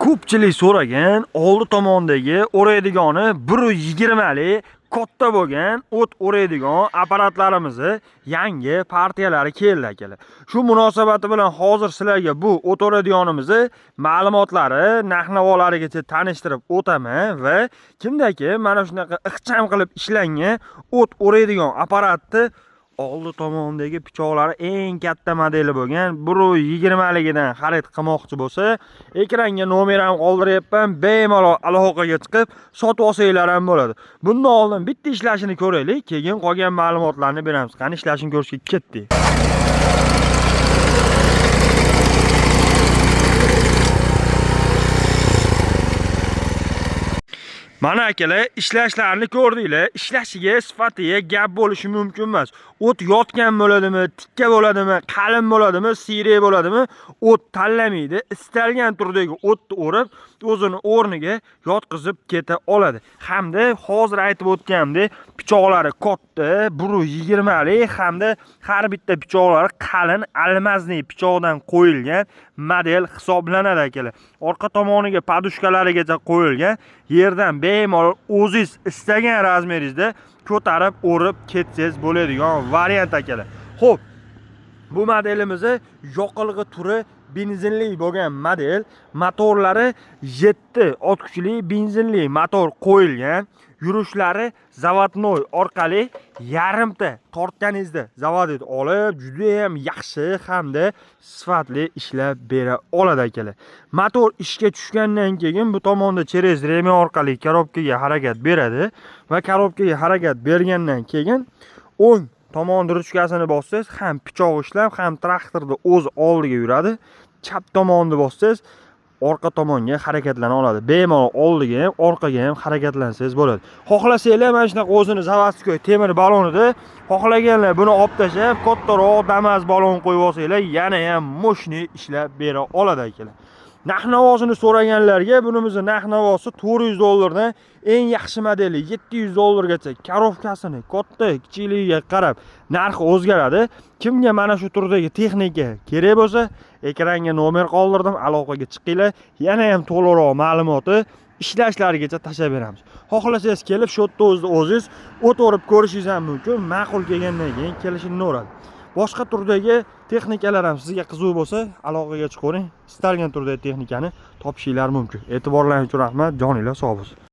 Ko'pchilik so'ragan oldi tomondagi o'raydigani 120 lik katta bo'lgan o't o'raydigan apparatlarimizni yangi partiyalari keldi akalar. Shu munosabati bilan hozir sizlarga bu o't o'raydiganimizni ma'lumotlari, narx-navolarigacha tanishtirib o'taman va kimdaki mana shunaqa ixcham qilib ishlangan o't o'raydigan apparatni oldi tomondagi pichoqlari eng katta modeli bo'lgan 120 ligidan xarid qilmoqchi bo'lsa, ekranga nomer ham qoldiryapman, bemalol aloqaga chiqib sotib olsanglar ham bo'ladi. Bundan oldin bitta ishlashini ko'raylik, keyin qolgan ma'lumotlarni beramiz. Qani ishlashini ko'rishga ketdik. Mana akalar, ishlashlarini ko'rdinglar. Ishlashiga, sifatiga gap bo'lishi mumkin emas. O't yotgan bo'ladimi, tikka bo'ladimi, qalin bo'ladimi, siyrak bo'ladimi, o't tanlamaydi. Istalgan turdagi o'tni o'rib, o'zini o'rniga yotqizib keta oladi. Hamda hozir aytib o'tganimdek, pichoqlari katta, 120 lik hamda har bitta pichoqlari qalin almazniy pichoqdan qo'yilgan model hisoblanadi akalar. Orqa tomoniga podushkalarigacha qo'yilgan, yerdan bemalol o'zingiz istagan razmeringizda ko'tarib o'rib ketsangiz bo'ladigan variant akalar. Xo'p, bu modelimizni yoqilg'i turi benzinli bo'lgan model, motorlari 7 ot kuchli benzinli motor qo'yilgan, yurishlari zavodnoy orqali yarimta tortganingizda zavodni olib juda ham yaxshi hamda sifatli ishlab bera oladi akalar. Motor ishga tushgandan keyin bu tomonda через rema orqali korobkaga harakat beradi va korobkaga harakat bergandan keyin o'ng tomon ruchkasini bossangiz ham pichoq ishlab, ham traktorda o'z oldiga yuradi. Chap tomonni bossangiz orqa tomonga harakatlana oladi. Bemalol oldiga ham, orqaga ham harakatlansangiz bo'ladi. Xohlasanglar mana shunaqa o'zini zavodskoy temir balonida, xohlaganlar buni olib tashlab, kattaroq damas balon qo'yib olsanglar, yana ham moshni ishlab bera oladi akalar. Narx-navosini so'raganlarga bunimizni narx-navosi $400 dan eng yaxshi modeli $700 gacha. Korobkasini katta, kichikligiga qarab narxi o'zgaradi. Kimga mana shu turdagi texnika kerak bo'lsa, ekranga nomer qoldirdim, aloqaga chiqinglar. Yana ham to'liqroq ma'lumotni ishlashlarigacha tashlab beramiz. Xohlasangiz kelib shu yerda o'zingiz o't o'rib ko'rishingiz ham mumkin. Ma'qul kelgandan keyin kelishini boshqa turdagi texnikalar ham sizga qiziq bo'lsa, aloqaga chiqavering. Istalgan turdagi texnikani topishinglar mumkin. E'tiborlaringiz uchun rahmat. Joninglar sog' bo'lsin.